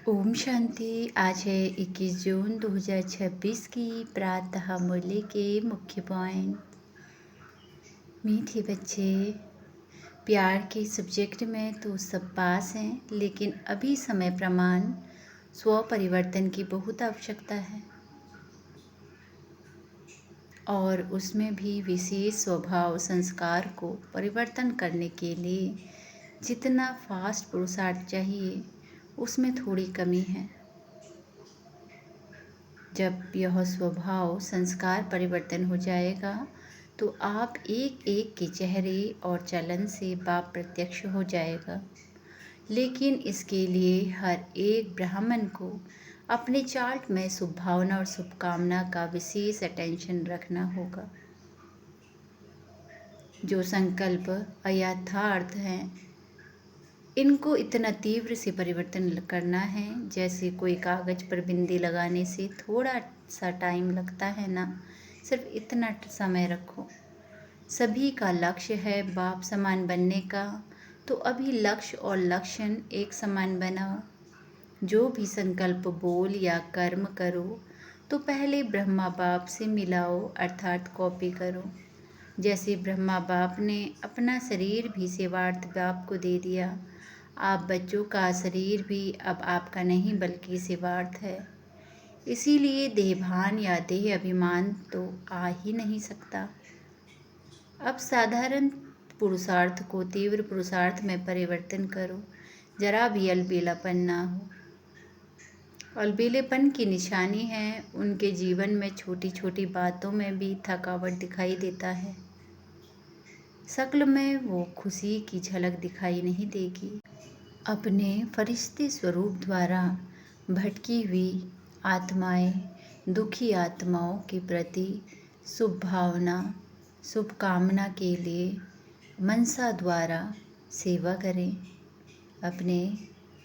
ओम शांति। आज है 21 जून 2026 की प्रातः मुरली के मुख्य पॉइंट। मीठे बच्चे, प्यार के सब्जेक्ट में तो सब पास हैं, लेकिन अभी समय प्रमाण स्व परिवर्तन की बहुत आवश्यकता है और उसमें भी विशेष स्वभाव संस्कार को परिवर्तन करने के लिए जितना फास्ट पुरुषार्थ चाहिए उसमें थोड़ी कमी है। जब यह स्वभाव संस्कार परिवर्तन हो जाएगा तो आप एक एक के चेहरे और चलन से बाप प्रत्यक्ष हो जाएगा। लेकिन इसके लिए हर एक ब्राह्मण को अपने चार्ट में शुभ भावना और शुभकामना का विशेष अटेंशन रखना होगा। जो संकल्प अयथार्थ हैं, इनको इतना तीव्र से परिवर्तन करना है जैसे कोई कागज़ पर बिंदी लगाने से थोड़ा सा टाइम लगता है ना, सिर्फ इतना समय रखो। सभी का लक्ष्य है बाप समान बनने का, तो अभी लक्ष्य और लक्षण एक समान बनाओ। जो भी संकल्प बोल या कर्म करो तो पहले ब्रह्मा बाप से मिलाओ, अर्थात कॉपी करो। जैसे ब्रह्मा बाप ने अपना शरीर भी सेवार्थ बाप को दे दिया, आप बच्चों का शरीर भी अब आपका नहीं बल्कि सेवार्थ है। इसीलिए देहभान या देह अभिमान तो आ ही नहीं सकता। अब साधारण पुरुषार्थ को तीव्र पुरुषार्थ में परिवर्तन करो, जरा भी अलबेलापन ना हो। अलबेलेपन की निशानी है उनके जीवन में छोटी छोटी बातों में भी थकावट दिखाई देता है। शक्ल में वो खुशी की झलक दिखाई नहीं देगी। अपने फरिश्ते स्वरूप द्वारा भटकी हुई आत्माएं, दुखी आत्माओं के प्रति शुभ भावना शुभकामना के लिए मनसा द्वारा सेवा करें। अपने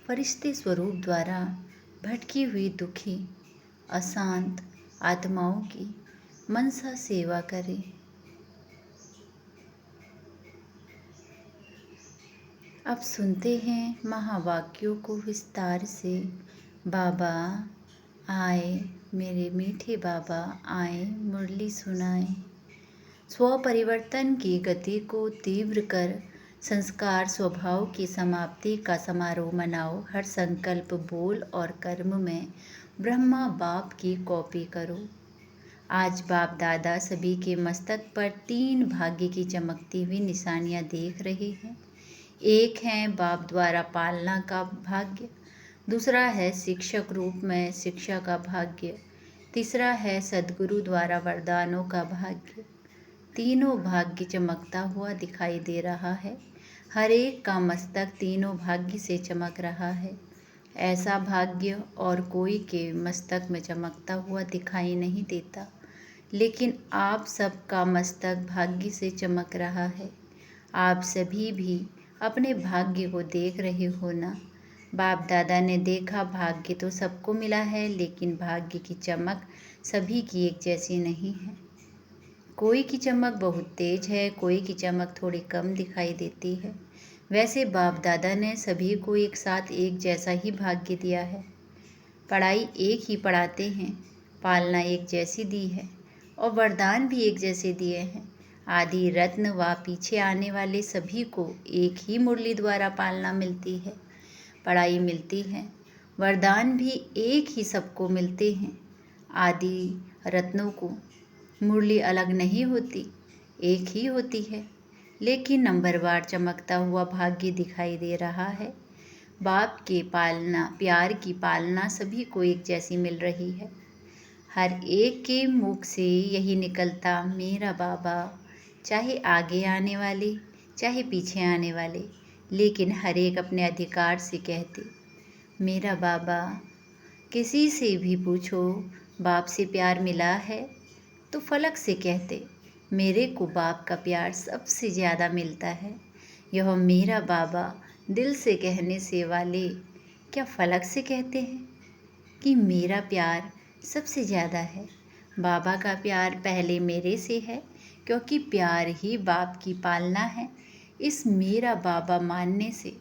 फरिश्ते स्वरूप द्वारा भटकी हुई दुखी अशांत आत्माओं की मनसा सेवा करें। अब सुनते हैं महावाक्यों को विस्तार से। बाबा आए, मेरे मीठे बाबा आए, मुरली सुनाए। स्व परिवर्तन की गति को तीव्र कर संस्कार स्वभाव की समाप्ति का समारोह मनाओ। हर संकल्प बोल और कर्म में ब्रह्मा बाप की कॉपी करो। आज बाप दादा सभी के मस्तक पर 3 भाग्य की चमकती हुई निशानियां देख रहे हैं। एक है बाप द्वारा पालना का भाग्य, दूसरा है शिक्षक रूप में शिक्षा का भाग्य, तीसरा है सद्गुरु द्वारा वरदानों का भाग्य। तीनों भाग्य चमकता हुआ दिखाई दे रहा है। हर एक का मस्तक तीनों भाग्य से चमक रहा है। ऐसा भाग्य और कोई के मस्तक में चमकता हुआ दिखाई नहीं देता, लेकिन आप सबका मस्तक भाग्य से चमक रहा है। आप सभी भी अपने भाग्य को देख रहे हो ना। बाप दादा ने देखा भाग्य तो सबको मिला है, लेकिन भाग्य की चमक सभी की एक जैसी नहीं है। कोई की चमक बहुत तेज है, कोई की चमक थोड़ी कम दिखाई देती है। वैसे बाप दादा ने सभी को एक साथ एक जैसा ही भाग्य दिया है। पढ़ाई एक ही पढ़ाते हैं, पालना एक जैसी दी है और वरदान भी एक जैसे दिए हैं। आदि रत्न व पीछे आने वाले सभी को एक ही मुरली द्वारा पालना मिलती है, पढ़ाई मिलती है, वरदान भी एक ही सबको मिलते हैं। आदि रत्नों को मुरली अलग नहीं होती, एक ही होती है, लेकिन नंबरवार चमकता हुआ भाग्य दिखाई दे रहा है। बाप के पालना, प्यार की पालना सभी को एक जैसी मिल रही है। हर एक के मुख से यही निकलता, मेरा बाबा, चाहे आगे आने वाले चाहे पीछे आने वाले, लेकिन हर एक अपने अधिकार से कहते, मेरा बाबा। किसी से भी पूछो बाप से प्यार मिला है तो फलक से कहते, मेरे को बाप का प्यार सबसे ज़्यादा मिलता है। यह मेरा बाबा दिल से कहने से वाले क्या फलक से कहते हैं कि मेरा प्यार सबसे ज़्यादा है। बाबा का प्यार पहले मेरे से है, क्योंकि प्यार ही बाप की पालना है। इस मेरा बाबा मानने से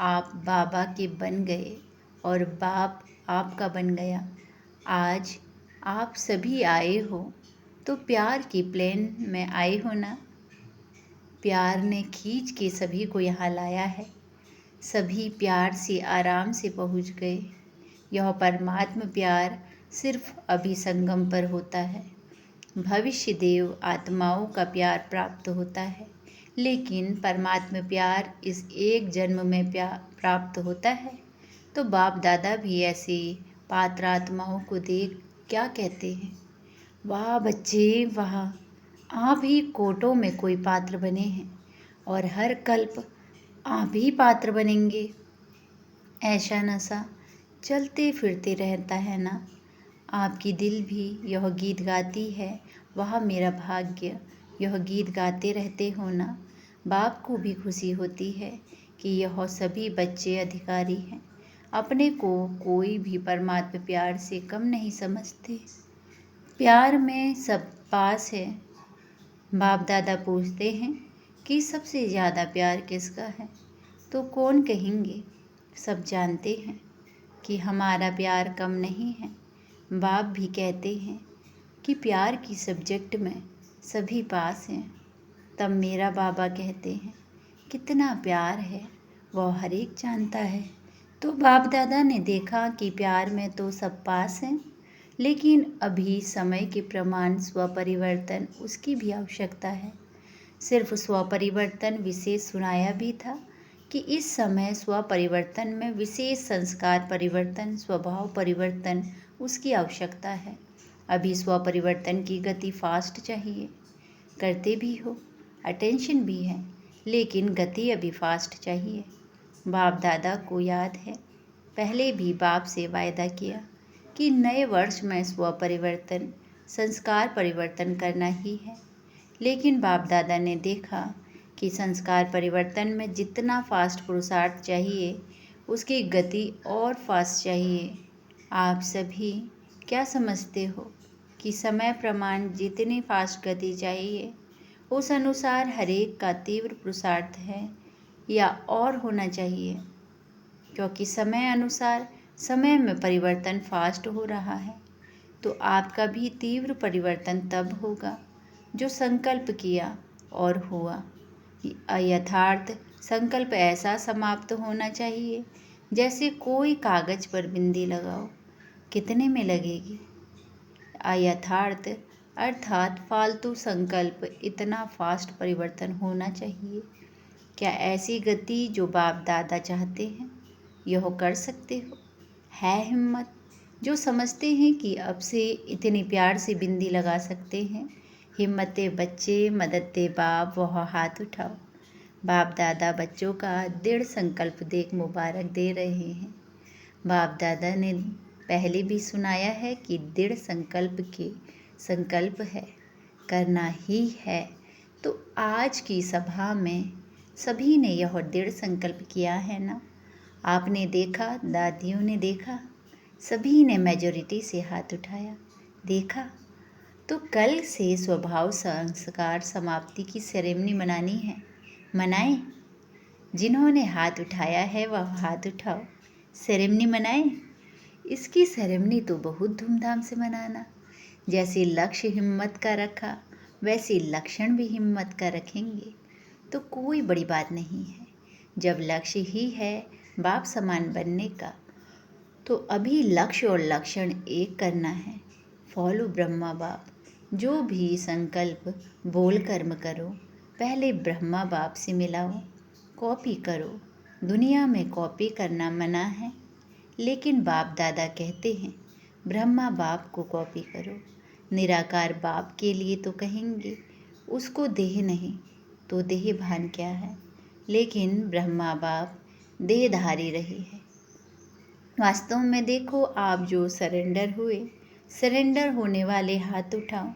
आप बाबा के बन गए और बाप आपका बन गया। आज आप सभी आए हो तो प्यार की प्लेन में आए हो ना। प्यार ने खींच के सभी को यहाँ लाया है। सभी प्यार से आराम से पहुँच गए। यह परमात्म प्यार सिर्फ अभी संगम पर होता है। भविष्य देव आत्माओं का प्यार प्राप्त होता है, लेकिन परमात्म प्यार इस एक जन्म में प्राप्त होता है। तो बाप दादा भी ऐसे पात्र आत्माओं को देख क्या कहते हैं? वाह बच्चे वाह, आप ही कोटों में कोई पात्र बने हैं और हर कल्प आप ही पात्र बनेंगे। ऐसा नशा चलते फिरते रहता है ना। आपकी दिल भी यह गीत गाती है, वह मेरा भाग्य, यह गीत गाते रहते हो ना। बाप को भी खुशी होती है कि यह सभी बच्चे अधिकारी हैं। अपने को कोई भी परमात्मा प्यार से कम नहीं समझते। प्यार में सब पास है। बाप दादा पूछते हैं कि सबसे ज़्यादा प्यार किसका है, तो कौन कहेंगे? सब जानते हैं कि हमारा प्यार कम नहीं है। बाप भी कहते हैं कि प्यार की सब्जेक्ट में सभी पास हैं। तब मेरा बाबा कहते हैं कितना प्यार है वह हर एक जानता है। तो बाप दादा ने देखा कि प्यार में तो सब पास हैं, लेकिन अभी समय के प्रमाण स्वपरिवर्तन उसकी भी आवश्यकता है। सिर्फ स्वपरिवर्तन विशेष सुनाया भी था कि इस समय स्वपरिवर्तन में विशेष संस्कार परिवर्तन, स्वभाव परिवर्तन उसकी आवश्यकता है। अभी स्वपरिवर्तन की गति फास्ट चाहिए। करते भी हो, अटेंशन भी है, लेकिन गति अभी फास्ट चाहिए। बाप दादा को याद है, पहले भी बाप से वायदा किया कि नए वर्ष में स्वपरिवर्तन, संस्कार परिवर्तन करना ही है। लेकिन बाप दादा ने देखा कि संस्कार परिवर्तन में जितना फास्ट पुरुषार्थ चाहिए, उसकी गति और फास्ट चाहिए। आप सभी क्या समझते हो कि समय प्रमाण जितनी फास्ट गति चाहिए, उस अनुसार हरेक का तीव्र पुरुषार्थ है या और होना चाहिए? क्योंकि समय अनुसार समय में परिवर्तन फास्ट हो रहा है, तो आपका भी तीव्र परिवर्तन तब होगा जो संकल्प किया और हुआ। यथार्थ संकल्प ऐसा समाप्त होना चाहिए जैसे कोई कागज पर बिंदी लगाओ, कितने में लगेगी? अयथार्थ अर्थात फालतू संकल्प इतना फास्ट परिवर्तन होना चाहिए। क्या ऐसी गति जो बाप दादा चाहते हैं, यह कर सकते हो? है हिम्मत जो समझते हैं कि अब से इतनी प्यार से बिंदी लगा सकते हैं? हिम्मते बच्चे, मददते बाप, वह हाथ उठाओ। बाप दादा बच्चों का दृढ़ संकल्प देख मुबारक दे रहे हैं। बाप दादा ने पहले भी सुनाया है कि दृढ़ संकल्प के संकल्प है, करना ही है। तो आज की सभा में सभी ने यह दृढ़ संकल्प किया है ना। आपने देखा, दादियों ने देखा, सभी ने मेजॉरिटी से हाथ उठाया, देखा। तो कल से स्वभाव संस्कार समाप्ति की सेरेमनी मनानी है, मनाएं। जिन्होंने हाथ उठाया है वह हाथ उठाओ, सेरेमनी मनाएं। इसकी सेरेमनी तो बहुत धूमधाम से मनाना। जैसे लक्ष्य हिम्मत का रखा, वैसे लक्षण भी हिम्मत का रखेंगे तो कोई बड़ी बात नहीं है। जब लक्ष्य ही है बाप समान बनने का, तो अभी लक्ष्य और लक्षण एक करना है। फॉलो ब्रह्मा बाप। जो भी संकल्प बोल कर्म करो, पहले ब्रह्मा बाप से मिलाओ। कॉपी करो, दुनिया में कॉपी करना मना है, लेकिन बाप दादा कहते हैं ब्रह्मा बाप को कॉपी करो। निराकार बाप के लिए तो कहेंगे उसको देह नहीं, तो देह भान क्या है, लेकिन ब्रह्मा बाप देहधारी रहे हैं। वास्तव में देखो, आप जो सरेंडर हुए, सरेंडर होने वाले हाथ उठाओ।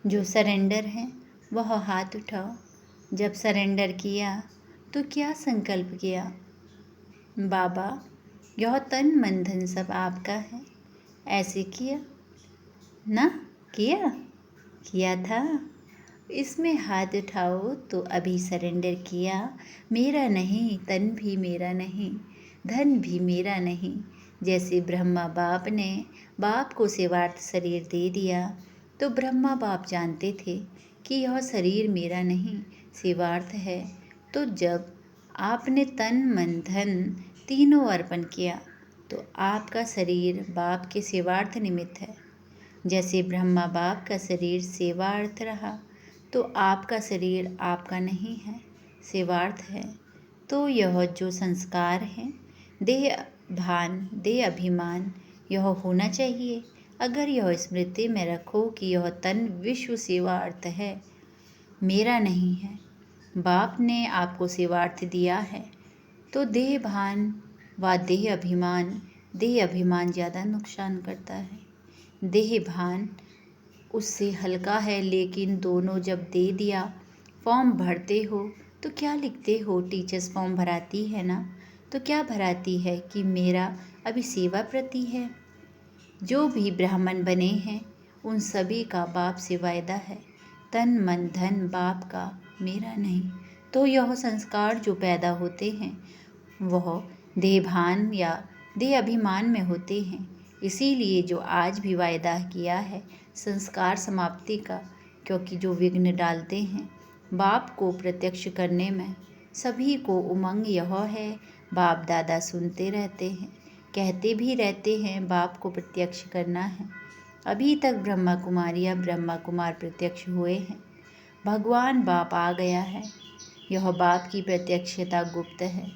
जो सरेंडर हैं वह हाथ उठाओ। जब सरेंडर किया तो क्या संकल्प किया? बाबा, यह तन मन धन सब आपका है, ऐसे किया ना? किया था। इसमें हाथ उठाओ तो अभी सरेंडर किया। मेरा नहीं, तन भी मेरा नहीं, धन भी मेरा नहीं, जैसे ब्रह्मा बाप ने बाप को सेवार्थ शरीर दे दिया, तो ब्रह्मा बाप जानते थे कि यह शरीर मेरा नहीं, सेवार्थ है। तो जब आपने तन मन धन तीनों अर्पण किया, तो आपका शरीर बाप के सेवार्थ निमित्त है। जैसे ब्रह्मा बाप का शरीर सेवार्थ रहा, तो आपका शरीर आपका नहीं है, सेवार्थ है। तो यह जो संस्कार है, देह भान देह अभिमान, यह होना चाहिए। अगर यह स्मृति में रखो कि यह तन विश्व सेवार्थ है, मेरा नहीं है, बाप ने आपको सेवार्थ दिया है, तो देह भान व देह अभिमान ज़्यादा नुकसान करता है। देह भान उससे हल्का है, लेकिन दोनों जब दे दिया, फॉर्म भरते हो तो क्या लिखते हो? टीचर्स फॉर्म भराती है ना, तो क्या भराती है कि मेरा अभी सेवा प्रति है। जो भी ब्राह्मण बने हैं उन सभी का बाप से वायदा है, तन मन धन बाप का, मेरा नहीं। तो यह संस्कार जो पैदा होते हैं वह देहभान या देह अभिमान में होते हैं। इसीलिए जो आज भी वायदा किया है संस्कार समाप्ति का, क्योंकि जो विघ्न डालते हैं बाप को प्रत्यक्ष करने में, सभी को उमंग यह है, बाप दादा सुनते रहते हैं, कहते भी रहते हैं बाप को प्रत्यक्ष करना है। अभी तक ब्रह्मा कुमारी या ब्रह्मा कुमार प्रत्यक्ष हुए हैं, भगवान बाप आ गया है। यह बाप की प्रत्यक्षता गुप्त है,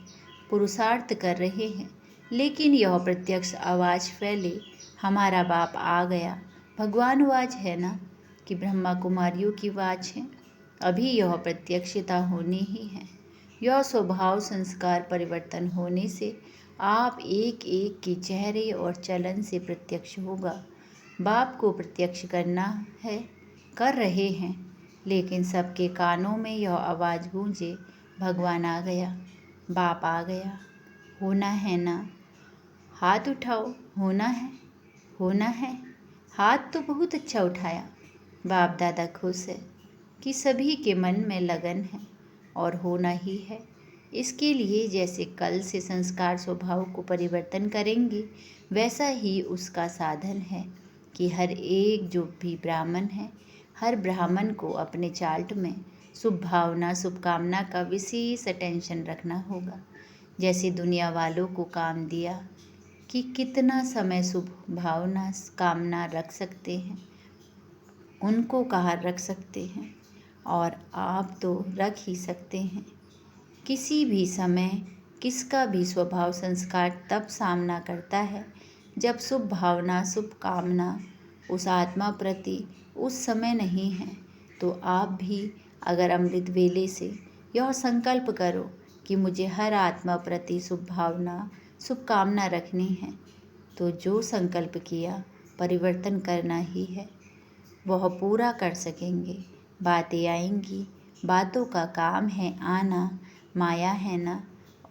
पुरुषार्थ कर रहे हैं, लेकिन यह प्रत्यक्ष आवाज़ फैले, हमारा बाप आ गया। भगवान आवाज़ है ना कि ब्रह्मा कुमारियों की आवाज़ है? अभी यह प्रत्यक्षता होनी ही है। यह स्वभाव संस्कार परिवर्तन होने से आप एक एक के चेहरे और चलन से प्रत्यक्ष होगा। बाप को प्रत्यक्ष करना है, कर रहे हैं, लेकिन सबके कानों में यह आवाज़ गूंजे, भगवान आ गया, बाप आ गया, होना है ना? हाथ उठाओ, होना है। हाथ तो बहुत अच्छा उठाया। बाप दादा खुश है कि सभी के मन में लगन है और होना ही है। इसके लिए जैसे कल से संस्कार स्वभाव को परिवर्तन करेंगे, वैसा ही उसका साधन है कि हर एक जो भी ब्राह्मण है, हर ब्राह्मण को अपने चार्ट में शुभ भावना शुभकामना का विशेष अटेंशन रखना होगा। जैसे दुनिया वालों को काम दिया कि कितना समय शुभ भावना कामना रख सकते हैं, उनको कहाँ रख सकते हैं, और आप तो रख ही सकते हैं। किसी भी समय किसका भी स्वभाव संस्कार तब सामना करता है जब शुभ भावना शुभ कामना उस आत्मा प्रति उस समय नहीं है। तो आप भी अगर अमृत वेले से यह संकल्प करो कि मुझे हर आत्मा प्रति शुभ भावना शुभ कामना रखनी है, तो जो संकल्प किया परिवर्तन करना ही है, वह पूरा कर सकेंगे। बातें आएंगी, बातों का काम है आना, माया है ना,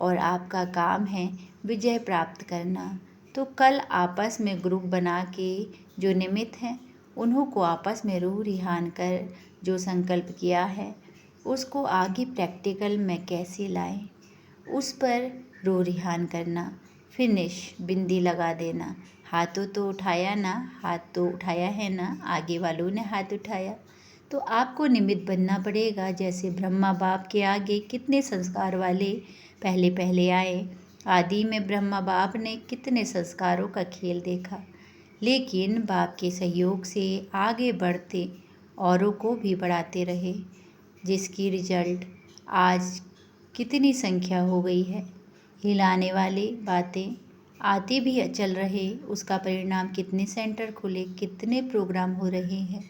और आपका काम है विजय प्राप्त करना। तो कल आपस में ग्रुप बना के जो निमित्त हैं उन्हों को आपस में रूह रिहान कर जो संकल्प किया है उसको आगे प्रैक्टिकल में कैसे लाएं, उस पर रूह रिहान करना। फिनिश, बिंदी लगा देना। हाथों तो उठाया ना, हाथ तो उठाया है ना, आगे वालों ने हाथ उठाया, तो आपको निमित्त बनना पड़ेगा। जैसे ब्रह्मा बाप के आगे कितने संस्कार वाले पहले पहले आए। आदि में ब्रह्मा बाप ने कितने संस्कारों का खेल देखा, लेकिन बाप के सहयोग से आगे बढ़ते औरों को भी बढ़ाते रहे, जिसकी रिजल्ट आज कितनी संख्या हो गई है। हिलाने वाले बातें आते भी चल रहे, उसका परिणाम कितने सेंटर खुले, कितने प्रोग्राम हो रहे हैं।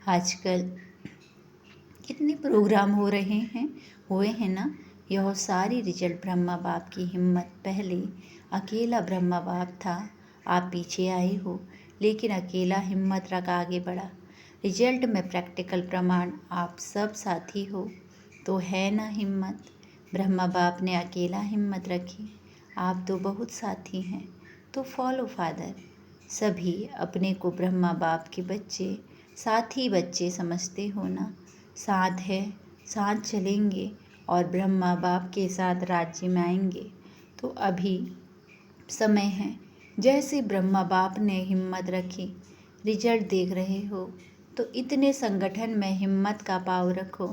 आजकल कितने प्रोग्राम हो रहे हैं, हुए हैं ना। यह सारी रिजल्ट ब्रह्मा बाप की हिम्मत। पहले अकेला ब्रह्मा बाप था, आप पीछे आए हो, लेकिन अकेला हिम्मत रख आगे बढ़ा। रिजल्ट में प्रैक्टिकल प्रमाण आप सब साथी हो, तो है ना हिम्मत। ब्रह्मा बाप ने अकेला हिम्मत रखी, आप तो बहुत साथी हैं, तो फॉलो फादर। सभी अपने को ब्रह्मा बाप के बच्चे, साथी बच्चे समझते हो ना। साथ है, साथ चलेंगे और ब्रह्मा बाप के साथ राज्य में आएंगे। तो अभी समय है जैसे ब्रह्मा बाप ने हिम्मत रखी, रिजल्ट देख रहे हो, तो इतने संगठन में हिम्मत का पाव रखो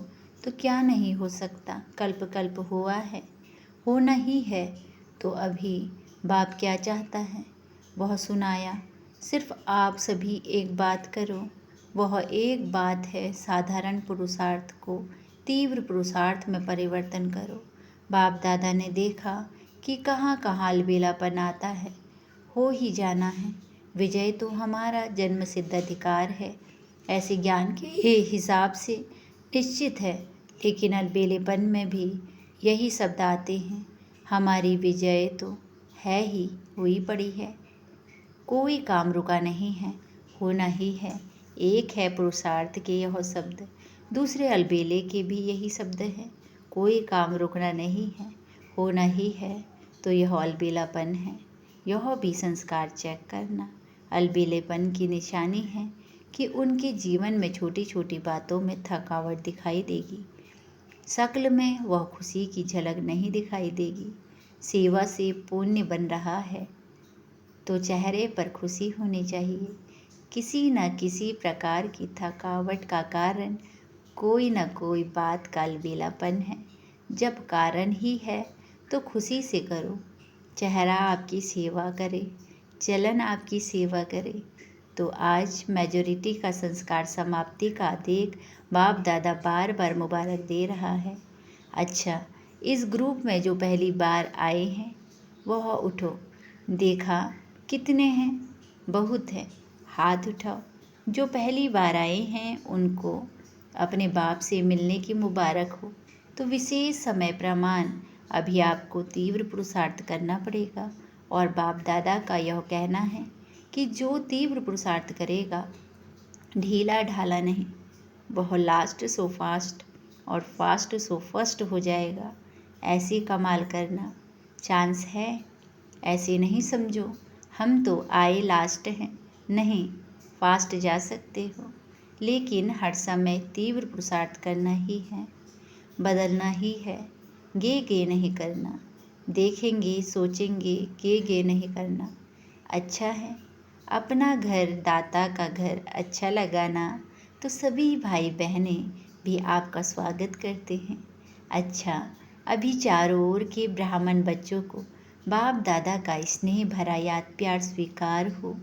तो क्या नहीं हो सकता। कल्प कल्प हुआ है, होना ही है। तो अभी बाप क्या चाहता है वह सुनाया। सिर्फ आप सभी एक बात करो, वह एक बात है, साधारण पुरुषार्थ को तीव्र पुरुषार्थ में परिवर्तन करो। बाप दादा ने देखा कि कहाँ कहाँ अलबेलापन आता है, हो ही जाना है। विजय तो हमारा जन्म सिद्ध अधिकार है, ऐसे ज्ञान के हिसाब से निश्चित है। लेकिन अलबेलेपन में भी यही शब्द आते हैं, हमारी विजय तो है ही, हुई पड़ी है। कोई काम रुका नहीं है, होना ही है। एक है पुरुषार्थ के यह शब्द, दूसरे अलबेले के भी यही शब्द है। कोई काम रुकना नहीं है, होना ही है। तो यह अलबेलापन है, यह भी संस्कार चेक करना। अलबेलेपन की निशानी है कि उनके जीवन में छोटी छोटी बातों में थकावट दिखाई देगी, शक्ल में वह खुशी की झलक नहीं दिखाई देगी। सेवा से पुण्य बन रहा है तो चेहरे पर खुशी होनी चाहिए। किसी न किसी प्रकार की थकावट का कारण कोई न कोई बात का अलबेलापन है। जब कारण ही है तो खुशी से करो। चेहरा आपकी सेवा करे, चलन आपकी सेवा करे। तो आज मेजॉरिटी का संस्कार समाप्ति का देख बाप दादा बार बार मुबारक दे रहा है। अच्छा, इस ग्रुप में जो पहली बार आए हैं वह उठो। देखा कितने हैं? बहुत है, हाथ उठाओ। जो पहली बार आए हैं उनको अपने बाप से मिलने की मुबारक हो। तो विशेष समय प्रमाण अभी आपको तीव्र पुरुषार्थ करना पड़ेगा। और बाप दादा का यह कहना है कि जो तीव्र पुरुषार्थ करेगा, ढीला ढाला नहीं, वह लास्ट सो फास्ट और फास्ट सो फर्स्ट हो जाएगा। ऐसी कमाल करना चांस है, ऐसे नहीं समझो हम तो आए लास्ट हैं। नहीं, फास्ट जा सकते हो, लेकिन हर समय तीव्र पुरुषार्थ करना ही है, बदलना ही है। गे नहीं करना, देखेंगे सोचेंगे, गे नहीं करना। अच्छा है अपना घर दाता का घर अच्छा लगाना, तो सभी भाई बहनें भी आपका स्वागत करते हैं। अच्छा, अभी चारों ओर के ब्राह्मण बच्चों को बाप दादा का स्नेह भरा याद प्यार स्वीकार हो।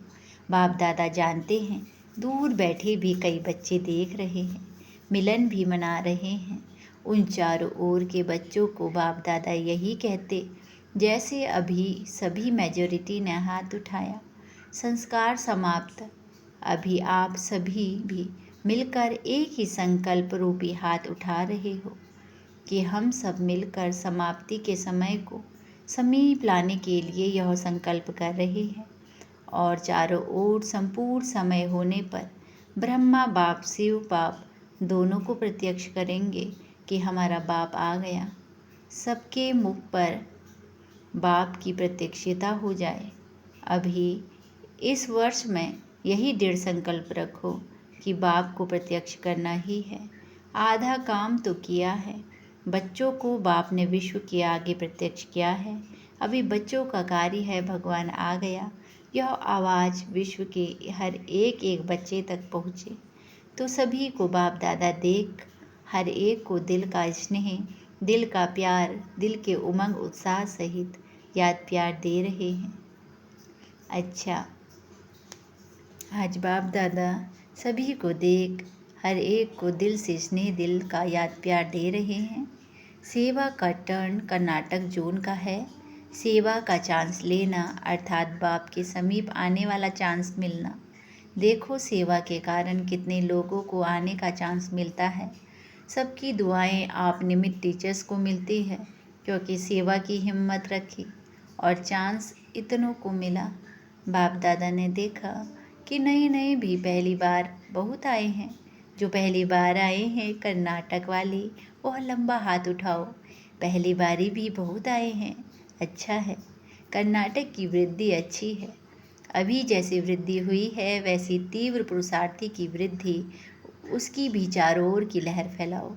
बाप दादा जानते हैं दूर बैठे भी कई बच्चे देख रहे हैं, मिलन भी मना रहे हैं। उन चारों ओर के बच्चों को बाप दादा यही कहते जैसे अभी सभी मेजॉरिटी ने हाथ उठाया। संस्कार समाप्त। अभी आप सभी भी मिलकर एक ही संकल्प रूपी हाथ उठा रहे हो कि हम सब मिलकर समाप्ति के समय को समीप लाने के लिए यह संकल्प कर रहे हैं। और चारों ओर संपूर्ण समय होने पर ब्रह्मा बाप शिव बाप दोनों को प्रत्यक्ष करेंगे कि हमारा बाप आ गया। सबके मुख पर बाप की प्रत्यक्षता हो जाए। अभी इस वर्ष में यही दृढ़ संकल्प रखो कि बाप को प्रत्यक्ष करना ही है। आधा काम तो किया है, बच्चों को बाप ने विश्व के आगे प्रत्यक्ष किया है। अभी बच्चों का कार्य है भगवान आ गया, यह आवाज़ विश्व के हर एक एक बच्चे तक पहुँचे। तो सभी को बाप दादा देख हर एक को दिल का स्नेह, दिल का प्यार, दिल के उमंग उत्साह सहित याद प्यार दे रहे हैं। अच्छा, आज बाप दादा सभी को देख हर एक को दिल से स्नेह, दिल का याद प्यार दे रहे हैं। सेवा का टर्न कर्नाटक जोन का है। सेवा का चांस लेना अर्थात बाप के समीप आने वाला चांस मिलना। देखो सेवा के कारण कितने लोगों को आने का चांस मिलता है। सबकी दुआएं आप निमित्त टीचर्स को मिलती है क्योंकि सेवा की हिम्मत रखी और चांस इतनों को मिला। बाप दादा ने देखा कि नए नए भी पहली बार बहुत आए हैं। जो पहली बार आए हैं कर्नाटक वाले, वह लंबा हाथ उठाओ। पहली बारी भी बहुत आए हैं, अच्छा है। कर्नाटक की वृद्धि अच्छी है। अभी जैसी वृद्धि हुई है वैसी तीव्र पुरुषार्थी की वृद्धि, उसकी भी चारों ओर की लहर फैलाओ।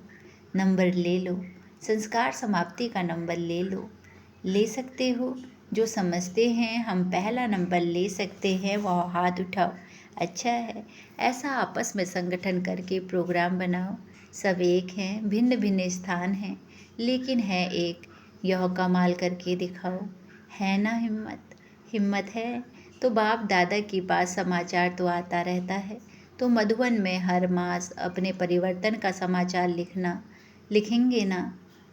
नंबर ले लो, संस्कार समाप्ति का नंबर ले लो। ले सकते हो जो समझते हैं हम पहला नंबर ले सकते हैं वह हाथ उठाओ। अच्छा है, ऐसा आपस में संगठन करके प्रोग्राम बनाओ। सब एक हैं, भिन्न भिन्न स्थान हैं, लेकिन है एक। यह कमाल करके दिखाओ। है ना हिम्मत? हिम्मत है तो बाप दादा के पास समाचार तो आता रहता है, तो मधुबन में हर मास अपने परिवर्तन का समाचार लिखेंगे ना।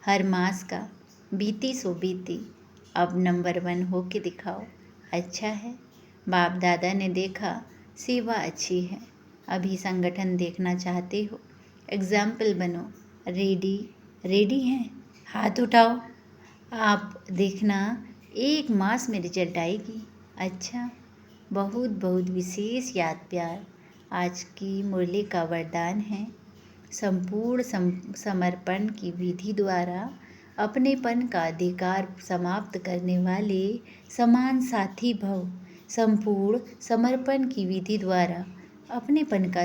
हर मास का बीती सो बीती, अब नंबर 1 हो के दिखाओ। अच्छा है, बाप दादा ने देखा सेवा अच्छी है, अभी संगठन देखना चाहते हो, एग्जाम्पल बनो। रेडी? रेडी हैं? हाथ उठाओ। आप देखना 1 मास में रिजल्ट आएगी। अच्छा, बहुत बहुत विशेष याद प्यार। आज की मुरली का वरदान है, संपूर्ण समर्पण की विधि द्वारा अपनेपन का अधिकार समाप्त करने वाले समान साथी भव। संपूर्ण समर्पण की विधि द्वारा अपनेपन का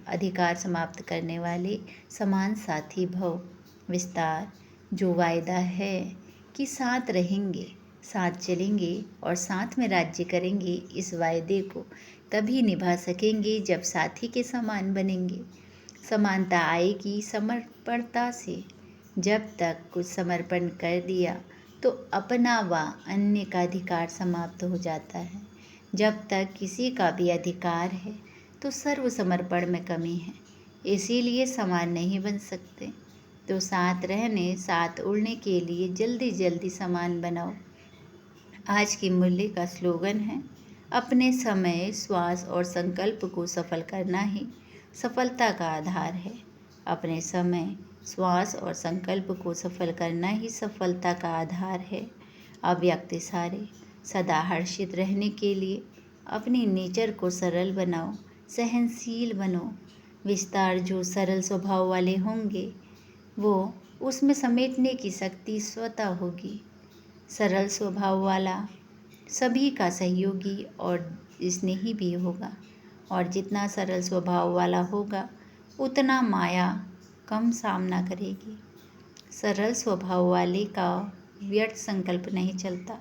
अधिकार समाप्त करने वाले समान साथी भव। विस्तार, जो वायदा है कि साथ रहेंगे, साथ चलेंगे और साथ में राज्य करेंगे, इस वायदे को तभी निभा सकेंगे जब साथी के समान बनेंगे। समानता आएगी समर्पणता से। जब तक कुछ समर्पण कर दिया तो अपना व अन्य का अधिकार समाप्त हो जाता है। जब तक किसी का भी अधिकार है तो सर्व समर्पण में कमी है, इसीलिए समान नहीं बन सकते। तो साथ रहने, साथ उड़ने के लिए जल्दी जल्दी समान बनाओ। आज की मुरली का स्लोगन है, अपने समय, श्वास और संकल्प को सफल करना ही सफलता का आधार है। अपने समय, श्वास और संकल्प को सफल करना ही सफलता का आधार है। अव्यक्त सारे सदा हर्षित रहने के लिए अपनी नेचर को सरल बनाओ, सहनशील बनो। विस्तार, जो सरल स्वभाव वाले होंगे वो उसमें समेटने की शक्ति स्वतः होगी। सरल स्वभाव वाला सभी का सहयोगी और स्नेही भी होगा, और जितना सरल स्वभाव वाला होगा उतना माया कम सामना करेगी। सरल स्वभाव वाले का व्यर्थ संकल्प नहीं चलता,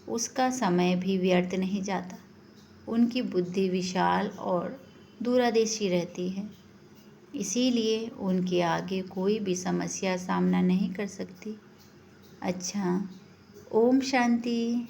उसका समय भी व्यर्थ नहीं जाता। उनकी बुद्धि विशाल और दूरदर्शी रहती है, इसीलिए उनके आगे कोई भी समस्या सामना नहीं कर सकती। अच्छा, ओम शांति।